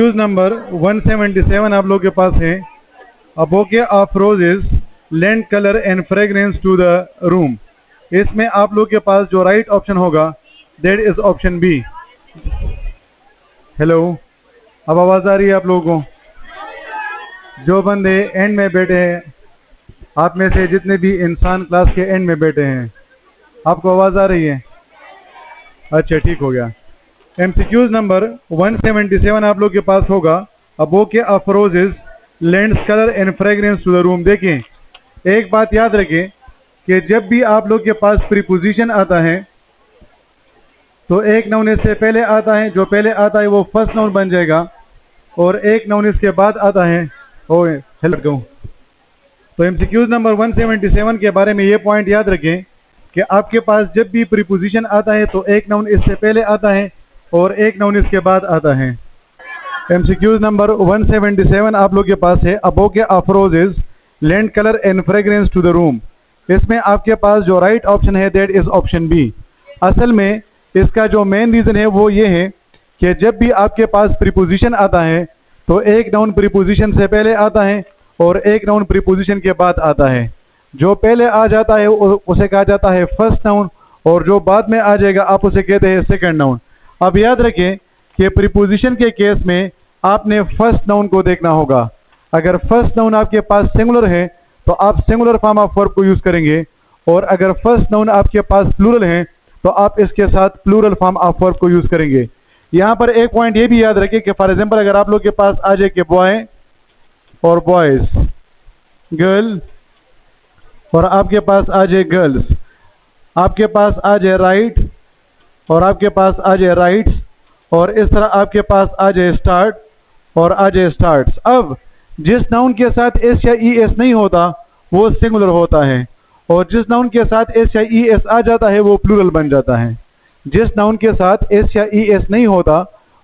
News number 177 आप लोग के पास है। A bouquet of roses lend colour and fragrance to the room. इसमें आप लोग के पास जो राइट ऑप्शन होगा that is option B. Hello, अब आवाज आ रही है आप लोगों को? जो बंदे एंड में बैठे हैं, आप में से जितने भी इंसान क्लास के एंड में बैठे हैं, आपको आवाज आ रही है? अच्छा, ठीक हो गया। एमसीक्यूज नंबर 177 आप लोग के पास होगा। A bouquet of roses lends colour and fragrance to the room. देखिए, एक बात याद रखें कि जब भी आप लोग के पास प्रीपोजिशन आता है तो एक नाउन इससे पहले आता है, जो पहले आता है वो फर्स्ट नाउन बन जाएगा, और एक नाउन इसके बाद आता है ओ हेलो। तो एमसीक्यूज नंबर 177 के बारे में ये पॉइंट याद रखें कि आपके पास जब भी प्रीपोजिशन आता है तो एक नाउन इससे पहले आता है और एक नाउन इसके बाद आता है। एमसीक्यूज नंबर 177 आप लोग के पास है। A bouquet of roses lend colour and fragrance to the room. इसमें आपके पास जो राइट ऑप्शन है दैट इज ऑप्शन बी। असल में इसका जो मेन रीजन है वो ये है कि जब भी आपके पास प्रीपोजिशन आता है तो एक नाउन प्रीपोजिशन से पहले आता है और एक नाउन प्रीपोजिशन के बाद आता है। जो पहले आ जाता है उसे कहा जाता है फर्स्ट नाउन, और जो बाद में आ जाएगा आप उसे कहते हैं सेकंड नाउन। अब याद रखें कि प्रीपोजिशन के केस में आपने फर्स्ट नाउन को देखना होगा। अगर फर्स्ट नाउन आपके पास सिंगुलर है तो आप सिंगुलर फॉर्म ऑफ वर्ब को यूज करेंगे, और अगर फर्स्ट नाउन आपके पास प्लूरल है तो आप इसके साथ प्लूरल फॉर्म ऑफ वर्ब को यूज करेंगे। यहाँ पर एक पॉइंट ये भी याद रखें कि फॉर एग्जाम्पल अगर आप लोग के पास आ जाए कि बॉय और बॉयज, गर्ल और आपके पास आ जाए गर्ल्स, आपके पास आ जाए राइट और आपके पास आ जाए राइट्स, और इस तरह आपके पास आ जाए स्टार्ट और आ जाए स्टार्ट्स। अब जिस नाउन के साथ एस या ई एस नहीं होता वो सिंगुलर होता है, और जिस नाउन के साथ एस या ई एस आ जाता है वो प्लूरल बन जाता है। जिस नाउन के साथ एस या ई एस नहीं होता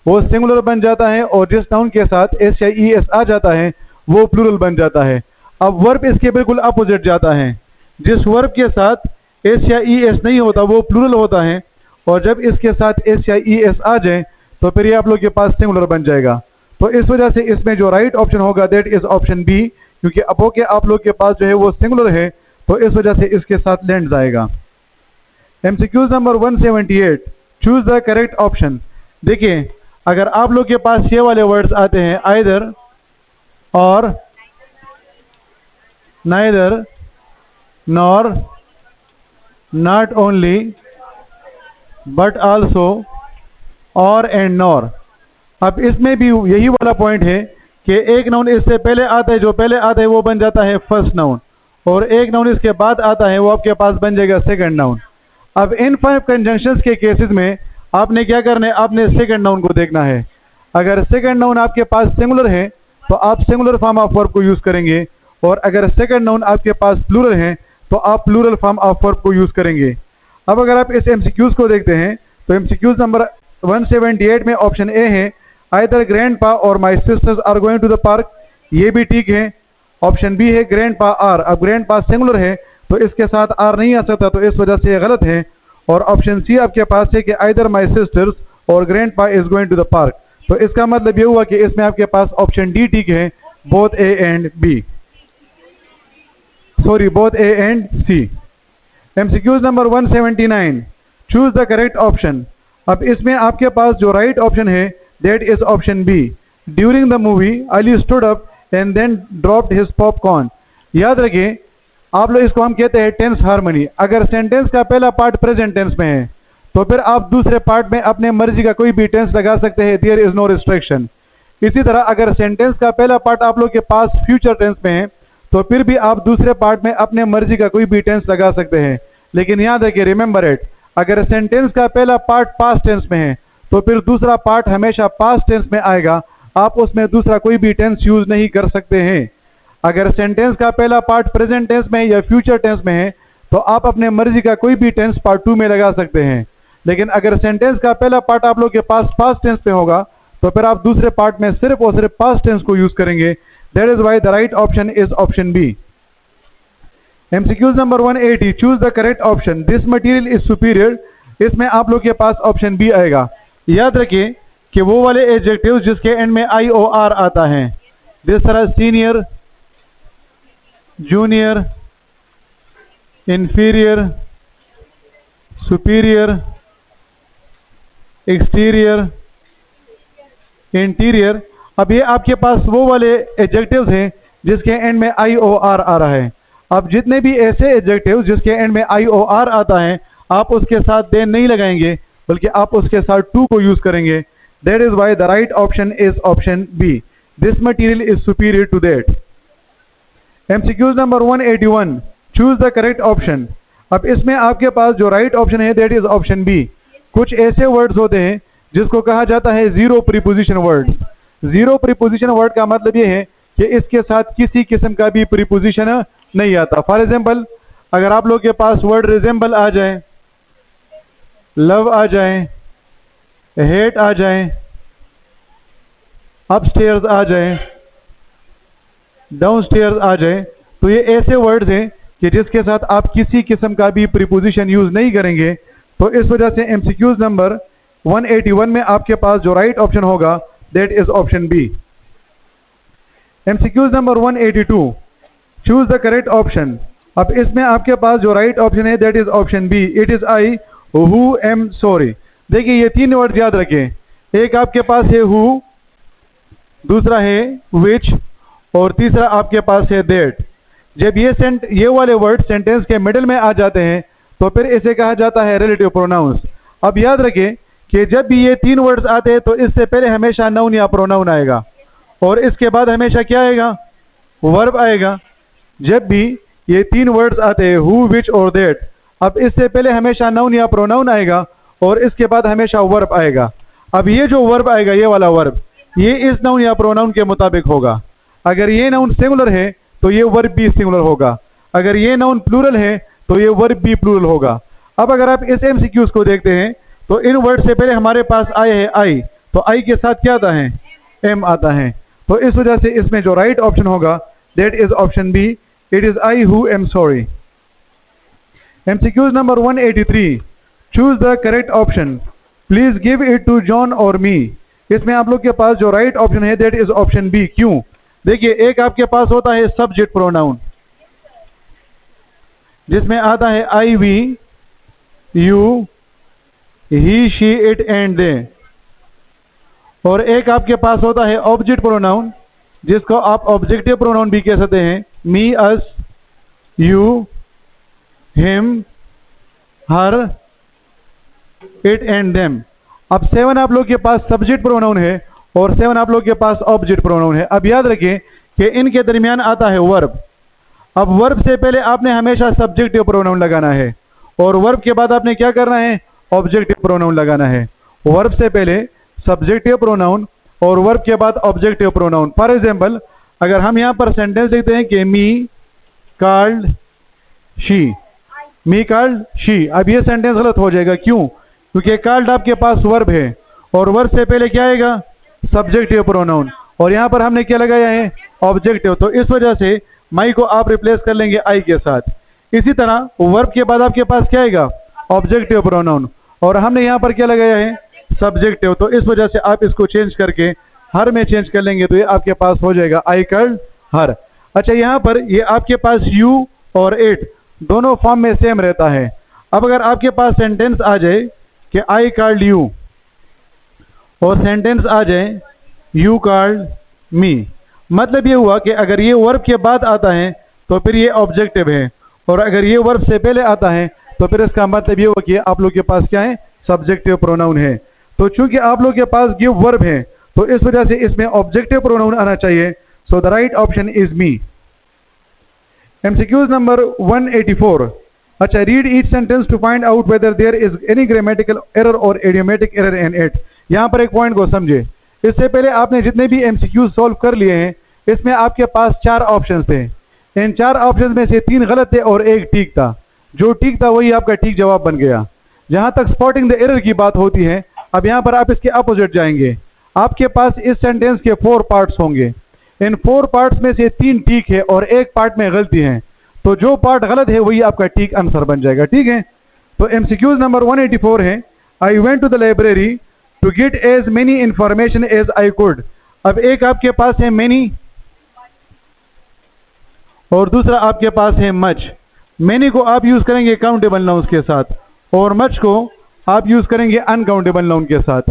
वो सिंगुलर बन जाता है, और जिस नाउन के साथ एस या ई एस आ जाता है वो प्लूरल बन जाता है। अब वर्ब इसके बिल्कुल अपोजिट जाता है। जिस वर्ब के साथ एस या ई एस नहीं होता वो प्लूरल होता है, और जब इसके साथ एस या ई एस आ जाए तो फिर ये आप लोग के पास सिंगुलर बन जाएगा। तो इस वजह से इसमें जो राइट ऑप्शन होगा दैट इज ऑप्शन बी, क्योंकि अबो के आप लोग के पास जो है वो सिंगुलर है, तो इस वजह से इसके साथ लैंड आएगा। MCQs number 178, choose the correct option. देखिए, अगर आप लोग के पास ये वाले वर्ड्स आते हैं आइदर और, neither, nor, not only, but also, और एंड नॉर। अब इसमें भी यही वाला पॉइंट है कि एक नाउन इससे पहले आता है, जो पहले आता है वो बन जाता है फर्स्ट नाउन, और एक नाउन इसके बाद आता है वो आपके पास बन जाएगा सेकंड नाउन। अब इन 5 कंजंक्शंस के केसेस में आपने क्या करना है, आपने सेकंड नाउन को देखना है। अगर सेकंड नाउन आपके पास सिंगुलर है तो आप सिंगुलर फॉर्म ऑफ वर्ब को यूज करेंगे, और अगर सेकंड नाउन आपके पास प्लूरल है तो आप प्लूरल फॉर्म ऑफ वर्ब को यूज करेंगे। अब अगर आप इस एमसीक्यूज को देखते हैं तो एमसीक्यूज नंबर 178 में ऑप्शन ए है आइदर ग्रैंडपा और my sisters are going to the park. ये भी ठीक है। ऑप्शन बी है ग्रैंडपा आर। अब ग्रैंडपा सिंगुलर है तो इसके साथ आर नहीं आ सकता, तो इस वजह से ये गलत है। और ऑप्शन सी आपके पास है कि आइदर माय सिस्टर्स और grandpa is going to the park. तो इसका मतलब ये हुआ कि इसमें आपके पास ऑप्शन डी ठीक है, both A and B, sorry both A and C. MCQs number 179, choose the correct option. अब इसमें आपके पास जो राइट ऑप्शन है that is option B. During the movie Ali stood up and then dropped his popcorn. याद रखें, आप लोग इसको हम कहते हैं टेंस हार्मनी। अगर सेंटेंस का पहला पार्ट प्रेजेंट टेंस में है तो फिर आप दूसरे पार्ट में अपने मर्जी का कोई भी टेंस लगा सकते हैं, देयर इज नो रिस्ट्रिक्शन। इसी तरह अगर सेंटेंस का पहला पार्ट आप लोग के पास फ्यूचर टेंस में है तो फिर भी आप दूसरे पार्ट में अपने मर्जी का कोई भी टेंस लगा सकते हैं। लेकिन याद रखिए, रिमेंबर इट, अगर सेंटेंस का पहला पार्ट पास्ट टेंस में है तो फिर दूसरा पार्ट हमेशा पास्ट टेंस में आएगा, आप उसमें दूसरा कोई भी टेंस यूज नहीं कर सकते हैं। अगर सेंटेंस का पहला पार्ट प्रेजेंट टेंस में या फ्यूचर टेंस में है तो आप अपने मर्जी का कोई भी टेंस पार्ट 2 में लगा सकते हैं। लेकिन अगर सेंटेंस का पहला पार्ट आप लोग के पास पास्ट टेंस में होगा तो फिर आप दूसरे पार्ट में सिर्फ और सिर्फ पास्ट टेंस को यूज करेंगे। That is why the right option is option B. MCQs number 180, choose the correct option. This material is superior. इसमें आप लोग के पास ऑप्शन बी आएगा। याद रखिए कि वो वाले एडजेक्टिव्स जिसके एंड में आई ओ आर आता है, जिस तरह senior, junior, inferior, superior, exterior, interior. अब ये आपके पास वो वाले एडजेक्टिव्स हैं जिसके एंड में आई ओ आर आ रहा है। अब जितने भी ऐसे एडजेक्टिव्स जिसके एंड में आई ओ आर आता है, आप उसके साथ देन नहीं लगाएंगे, बल्कि आप उसके साथ टू को यूज करेंगे। That is why the right option is option B, this material is superior to that. MCQs number 181, choose the correct option. अब इसमें आपके पास जो राइट ऑप्शन है दैट इज ऑप्शन बी। कुछ ऐसे वर्ड्स होते हैं जिसको कहा जाता है zero preposition words. Zero preposition word का मतलब ये है कि इसके साथ किसी किस्म का भी प्रीपोजिशन नहीं आता। फॉर एग्जाम्पल, अगर आप लोग के पास वर्ड रिजेंबल आ जाए, लव आ जाए, हेट आ जाए, अपस्टेयर्स आ जाए, डाउनस्टेयर्स आ जाए, तो ये ऐसे वर्ड्स हैं कि जिसके साथ आप किसी किस्म का भी प्रीपोजिशन यूज नहीं करेंगे। तो इस वजह से एमसीक्यूज नंबर 181 में आपके पास जो राइट ऑप्शन होगा that is option B. MCQs number 182, choose the correct option. अब इसमें आपके पास जो राइट ऑप्शन है that is option B, it is I who am sorry. देखिए ये तीन वर्ड याद रखें, एक आपके पास है हु, दूसरा है विच, और तीसरा आपके पास है दैट। जब ये वाले वर्ड सेंटेंस के मिडिल में आ जाते हैं तो फिर इसे कहा जाता है रिलेटिव प्रोनाउंस। अब याद रखें कि जब भी ये तीन वर्ड्स आते हैं तो इससे पहले हमेशा नाउन या प्रोनाउन आएगा, और इसके बाद हमेशा क्या आएगा, वर्ब आएगा। जब भी ये तीन वर्ड्स आते हैं हु, विच और दैट, अब इससे पहले हमेशा नाउन या प्रोनाउन आएगा और इसके बाद हमेशा वर्ब आएगा। अब ये जो वर्ब आएगा, ये वाला वर्ब, ये इस नाउन या प्रोनाउन के मुताबिक होगा। अगर ये नाउन सिंगुलर है तो ये वर्ब भी सिंगुलर होगा, अगर ये नाउन प्लूरल है तो ये वर्ब भी प्लूरल होगा। अब अगर आप इस एमसीक्यूज को देखते हैं तो इन वर्ड से पहले हमारे पास आई है आई, तो आई के साथ क्या आता है, एम आता है। तो इस वजह से इसमें जो राइट ऑप्शन होगा that is option B, it is I who am sorry. MCQs number 183, choose the correct option, please give it to John और मी। इसमें आप लोग के पास जो राइट ऑप्शन है दैट इज ऑप्शन बी। क्यों? देखिए एक आपके पास होता है सब्जेक्ट प्रोनाउन जिसमें आता है I, we, you, he, she, it and they, और एक आपके पास होता है ऑब्जेक्ट प्रोनाउन जिसको आप ऑब्जेक्टिव प्रोनाउन भी कह सकते हैं, me, us, you, him, her, it and them. अब 7 आप लोग के पास सब्जेक्ट प्रोनाउन है और 7 आप लोग के पास ऑब्जेक्ट प्रोनाउन है। अब याद रखें कि इनके दरमियान आता है वर्ब। अब वर्ब से पहले आपने हमेशा सब्जेक्टिव प्रोनाउन लगाना है और वर्ब के बाद आपने क्या करना है, ऑब्जेक्टिव प्रोनाउन लगाना है। वर्ब से पहले सब्जेक्टिव प्रोनाउन और वर्ब के बाद ऑब्जेक्टिव प्रोनाउन। फॉर एग्जाम्पल, अगर हम यहाँ पर सेंटेंस लिखते हैं कि me called she, me called she, अब ये सेंटेंस गलत हो जाएगा। क्यों? क्योंकि कॉल्ड आपके पास वर्ब है और वर्ब से पहले क्या आएगा, सब्जेक्टिव प्रोनाउन, और यहाँ पर हमने क्या लगाया है, ऑब्जेक्टिव। तो इस वजह से माई को आप रिप्लेस कर लेंगे आई के साथ। इसी तरह वर्ब के बाद आपके पास क्या आएगा, ऑब्जेक्टिव प्रोनाउन, और हमने यहाँ पर क्या लगाया है, सब्जेक्टिव। तो इस वजह से आप इसको चेंज करके हर में चेंज कर लेंगे तो ये आपके पास हो जाएगा आई कॉल्ड हर। अच्छा, यहाँ पर ये आपके पास यू और इट दोनों फॉर्म में सेम रहता है। अब अगर आपके पास सेंटेंस आ जाए कि आई कॉल्ड यू और सेंटेंस आ जाए यू कॉल्ड मी, मतलब ये हुआ कि अगर ये वर्ब के बाद आता है तो फिर ये ऑब्जेक्टिव है, और अगर ये वर्ब से पहले आता है तो फिर इसका मतलब ये हुआ कि आप लोग के पास क्या है, सब्जेक्टिव प्रोनाउन है। तो चूंकि आप लोग के पास गिव वर्ब है तो इस वजह से इसमें ऑब्जेक्टिव प्रोनाउन आना चाहिए। So the right option is me. MCQs number 184, अच्छा, read each sentence to find out whether there is any grammatical error और इडियोमेटिक एरर इन इट। यहाँ पर एक पॉइंट को समझे, इससे पहले आपने जितने भी एमसीक्यूज सॉल्व कर लिए हैं इसमें आपके पास 4 ऑप्शन थे। इन 4 ऑप्शन में से 3 गलत थे और 1 ठीक था। जो ठीक था वही आपका ठीक जवाब बन गया। जहां तक स्पॉटिंग द एरर की बात होती है, अब यहां पर आप इसके अपोजिट जाएंगे। आपके पास इस सेंटेंस के 4 पार्ट्स होंगे। इन 4 पार्ट्स में से 3 ठीक है और 1 पार्ट में गलती है, तो जो पार्ट गलत है वही आपका ठीक आंसर बन जाएगा। ठीक है, तो एमसीक्यूज नंबर 184 है, I went to the library to get as many information as I could. अब एक आपके पास है मेनी और दूसरा आपके पास है मच। मेनी को आप यूज करेंगे काउंटेबल नाउन्स के साथ और मच को आप यूज करेंगे अनकाउंटेबल नाउन के साथ।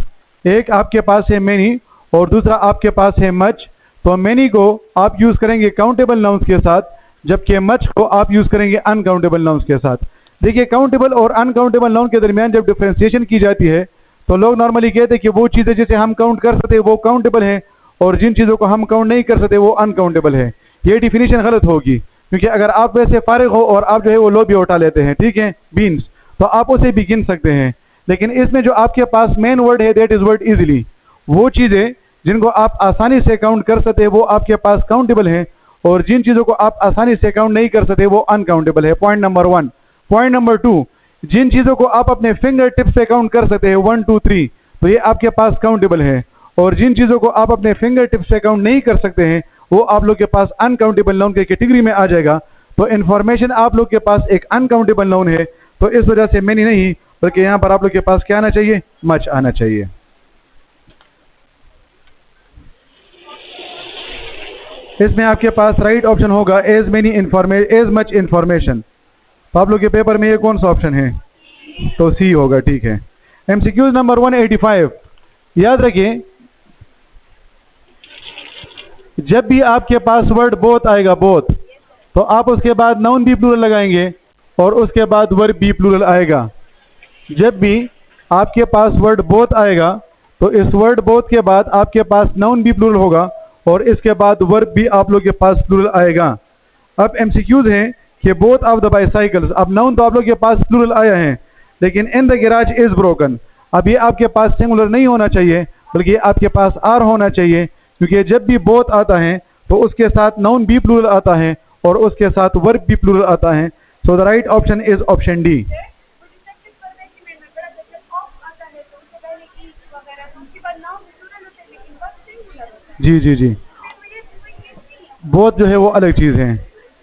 एक आपके पास है मेनी और दूसरा आपके पास है मच, तो मेनी को आप यूज करेंगे काउंटेबल नाउन्स के साथ, जबकि मच को आप यूज करेंगे अनकाउंटेबल नाउन्स के साथ। देखिए, काउंटेबल और अनकाउंटेबल नाउन के दरमियान जब डिफ्रेंसिएशन की जाती है तो लोग नॉर्मली कहते हैं कि वो चीज़ें जिसे हम काउंट कर सकते हैं वो काउंटेबल है और जिन चीज़ों को हम काउंट नहीं कर सकते वो अनकाउंटेबल है। ये डिफिनीशन गलत होगी, क्योंकि अगर आप वैसे फारिग हो और आप जो है वो लोबी उठा लेते हैं, ठीक है, बीन्स, तो आप उसे भी गिन सकते हैं। लेकिन इसमें जो आपके पास मेन वर्ड है दैट इज वर्ड इजीली, वो चीज़ें जिनको आप आसानी से काउंट कर सकते हैं वो आपके पास काउंटेबल हैं और जिन चीज़ों को आप आसानी से काउंट नहीं कर सकते वो अनकाउंटेबल है। Point number 1। पॉइंट नंबर 2, जिन चीज़ों को आप अपने फिंगर टिप से काउंट कर सकते हैं 1 2 3, तो ये आपके पास काउंटेबल है और जिन चीज़ों को आप अपने फिंगर टिप से काउंट नहीं कर सकते हैं वो आप लोग के पास अनकाउंटेबल नाउन के कैटेगरी में आ जाएगा। तो इन्फॉर्मेशन आप लोग के पास एक अनकाउंटेबल नाउन है, तो इस वजह से मेनी नहीं बल्कि यहाँ पर आप लोग के पास क्या आना चाहिए, मच आना चाहिए। इसमें आपके पास राइट ऑप्शन होगा as many as much information. तो आप लोग के पेपर में ये कौन सा ऑप्शन है, तो सी होगा, ठीक है। एमसीक्यूज नंबर 185, याद रखिए जब भी आपके पास वर्ड बोथ आएगा, बोथ, तो आप उसके बाद नाउन भी प्लूरल लगाएंगे और उसके बाद वर्ब भी प्लूरल आएगा। जब भी आपके पास वर्ड बोथ आएगा तो इस वर्ड बोथ के बाद आपके पास नाउन भी प्लूरल होगा और इसके बाद वर्ब भी आप लोग के पास प्लूरल आएगा। अब एमसीक्यूज हैं कि बोथ ऑफ द बाइसाइकल्स, अब नाउन तो आप लोग के पास प्लूरल आया है लेकिन in the garage is broken, अब ये आपके पास सिंगुलर नहीं होना चाहिए बल्कि आपके पास आर होना चाहिए, क्योंकि जब भी बोथ आता है तो उसके साथ नाउन भी प्लूरल आता है और उसके साथ वर्ब भी प्लूरल आता है। So the right option is option D. जी जी जी, बोथ जो है वो अलग चीज़ है,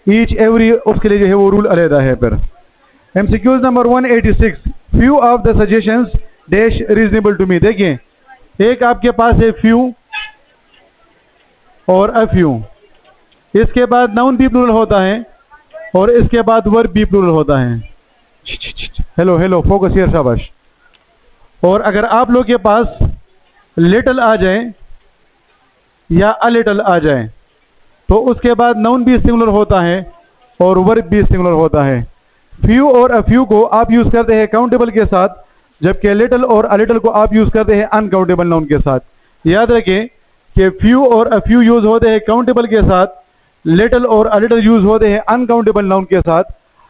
ईच एवरी उसके लिए जो है वो रूल अलहदा है। फिर MCQs number 186, few of the suggestions dash reasonable to me. देखिए, एक आपके पास है फ्यू और अ फ्यू, इसके बाद नाउन भी प्लूरल होता है और इसके बाद वर्ब भी प्लूरल होता है। हेलो हेलो, फोकस हियर, शाबाश। और अगर आप लोग के पास लिटिल आ जाए या अ लिटिल आ जाए तो उसके बाद नाउन भी सिंगुलर होता है और वर्ब भी सिंगुलर होता है। फ्यू और अ फ्यू को आप यूज करते हैं काउंटेबल के साथ, जबकि लिटिल और अ लिटिल को आप यूज करते हैं अनकाउंटेबल नाउन के साथ। याद रखें कि फ्यू और अ फ्यू यूज होते हैं काउंटेबल के साथ, लिटिल और अ लिटिल यूज होते हैं अनकाउंटेबल नाउन के साथ।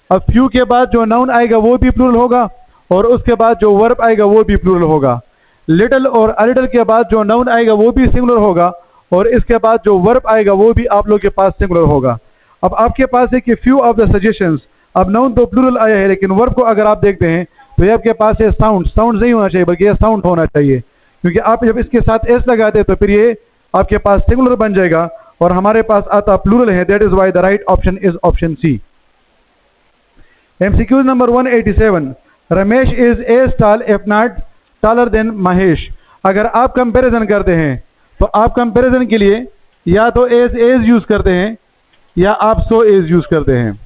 अब फ्यू के बाद जो नाउन आएगा वो भी प्लूरल होगा और उसके बाद जो वर्ब आएगा वो भी प्लूरल होगा। लिटिल और अ लिटिल के बाद जो नाउन आएगा वो भी सिंगुलर होगा और इसके बाद जो वर्ब आएगा वो भी आप लोग के पास सिंगुलर होगा। अब आपके पास है कि फ्यू ऑफ द सजेशंस, अब नाउन तो प्लूरल आया है लेकिन वर्ब को अगर आप देखते हैं तो ये आपके पास है साउंड, साउंड नहीं होना चाहिए बल्कि ये साउंड होना चाहिए, क्योंकि आप जब इसके साथ एस लगाते हैं तो फिर ये आपके पास सिंगुलर बन जाएगा और हमारे पास आता प्लूरल है। That is why the right option is option C. MCQs number 187, Ramesh is as tall if not taller than Mahesh. अगर आप कंपैरिजन करते हैं तो आप कंपैरिजन के लिए या तो एज यूज करते हैं या आप सो एज यूज करते हैं।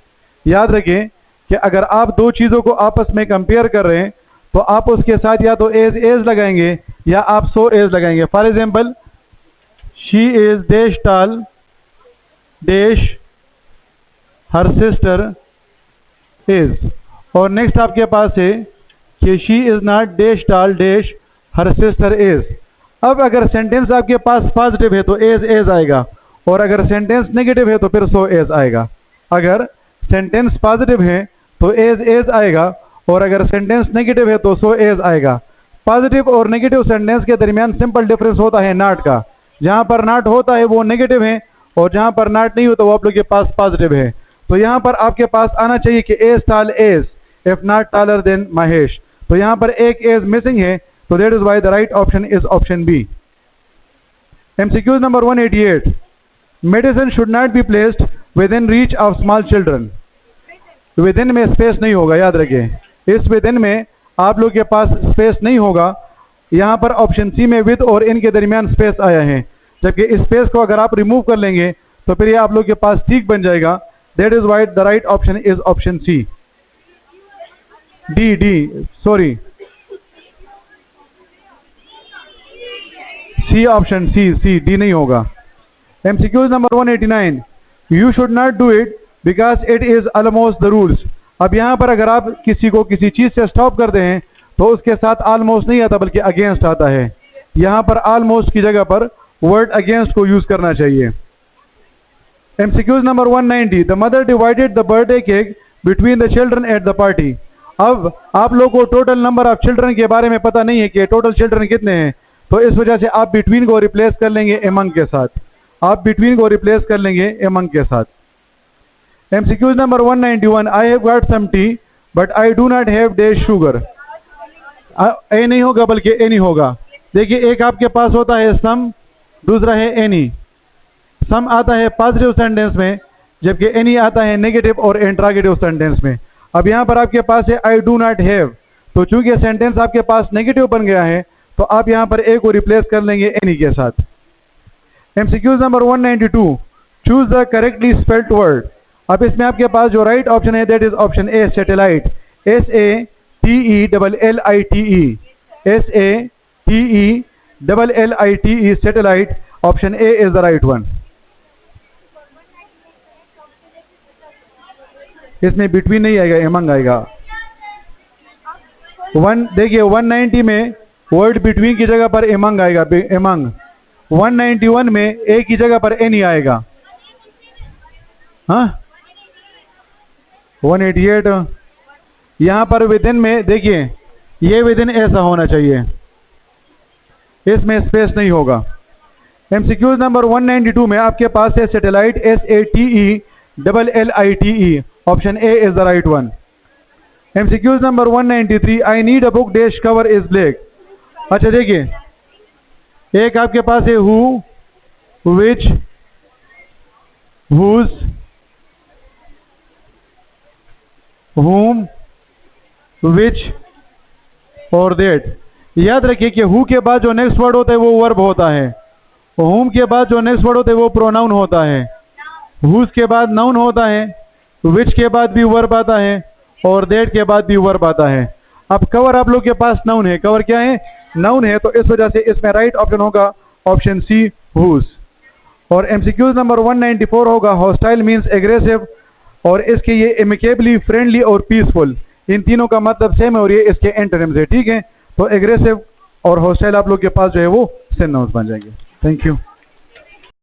याद रखें कि अगर आप दो चीज़ों को आपस में कंपेयर कर रहे हैं तो आप उसके साथ या तो एज लगाएंगे या आप सो एज लगाएंगे। For example, she is dash टाल डैश हर सिस्टर इज, और नेक्स्ट आपके पास है कि शी इज नॉट डैश टाल डैश हर सिस्टर इज। अब अगर सेंटेंस आपके पास पॉजिटिव है तो एज आएगा और अगर सेंटेंस नेगेटिव है तो फिर सो एज आएगा। अगर सेंटेंस पॉजिटिव है तो एज आएगा और अगर सेंटेंस नेगेटिव है तो सो एज आएगा। पॉजिटिव और नेगेटिव सेंटेंस के दरमियान सिंपल डिफरेंस होता है नॉट का। जहाँ पर नॉट होता है वो नेगेटिव है और जहाँ पर नॉट नहीं होता वो आप लोग के पास पॉजिटिव है। तो यहाँ पर आपके पास आना चाहिए कि as tall as if not taller than Mahesh, तो यहाँ पर एक एज मिसिंग है, तो that is why the right option is option B. MCQs number 188, medicine should not be placed within reach of small children. Within में space नहीं होगा, याद रखिए, इस विद इन में आप लोग के पास स्पेस नहीं होगा। यहाँ पर ऑप्शन सी में विद और इन के दरमियान स्पेस आया है, जबकि इस स्पेस को अगर आप रिमूव कर लेंगे तो फिर ये आप लोग के पास ठीक बन जाएगा। That is why the right option is option C, D sorry, C option C D नहीं होगा। MCQ number 189, you should not do it because it is almost the rules. अब यहाँ पर अगर आप किसी को किसी चीज से स्टॉप करते हैं तो उसके साथ ऑलमोस्ट नहीं आता बल्कि अगेंस्ट आता है। यहाँ पर ऑलमोस्ट की जगह पर वर्ड अगेंस्ट को यूज करना चाहिए। MCQ number 190, the mother divided the birthday cake between the children at the party. अब आप लोगों को टोटल नंबर ऑफ चिल्ड्रन के बारे में पता नहीं है कि टोटल चिल्ड्रन कितने हैं, तो इस वजह से आप बिटवीन को रिप्लेस कर लेंगे एमंग के साथ। आप बिटवीन को रिप्लेस कर लेंगे एमंग के साथ। MCQ number 191, I have got some tea but I do not have days sugar. A नहीं होगा बल्कि एनी होगा। देखिए, एक आपके पास होता है सम, दूसरा है एनी। सम आता है पॉजिटिव सेंटेंस में, जबकि एनी आता है नेगेटिव और इंट्रोगेटिव सेंटेंस में। अब यहाँ पर आपके पास है आई डू नॉट हैव, तो चूंकि सेंटेंस आपके पास नेगेटिव बन गया है तो आप यहाँ पर ए को रिप्लेस कर लेंगे एनी के साथ। MCQ number 192, choose the correctly spelled word. अब इसमें आपके पास जो राइट ऑप्शन है that is option A, satellite, SATELLITE, SATELLITE, satellite. Option A is the right one. इसमें बिटवीन नहीं आएगा, एमंग आएगा। देखिए 190 में वर्ड बिटवीन की जगह पर एमंग आएगा, एमंग। 191 में ए की जगह पर एनी आएगा। हाँ, 188 यहाँ पर विदिन में देखिए, ये विदिन ऐसा होना चाहिए, इसमें स्पेस नहीं होगा। MCQ नंबर 192 में आपके पास है satellite, SATELLITE, option A is the right one. MCQ number 193, I need a book dash cover is black. अच्छा देखिए, एक आपके पास है who, which, whose, whom, which और that। याद रखिए कि हु के बाद जो नेक्स्ट वर्ड होता है वो वर्ब होता है, whom के बाद जो नेक्स्ट वर्ड होता है वो प्रोनाउन होता है, whose के बाद नाउन होता है, which के बाद भी वर्ब आता है और that के बाद भी वर्ब आता है। अब कवर आप लोग के पास नाउन है, कवर क्या है, नाउन है, तो इस वजह से इसमें राइट ऑप्शन होगा ऑप्शन सी, whose। और MCQ नंबर 194 होगा हॉस्टाइल मीन्स एग्रेसिव, और इसके ये एमिकेबली, फ्रेंडली और पीसफुल, इन तीनों का मतलब सेम है और ये इसके एंटोनिम्स है। ठीक है, तो एग्रेसिव और हॉस्टाइल आप लोग के पास जो है वो सिनोनिम्स बन जाएंगे। Thank you.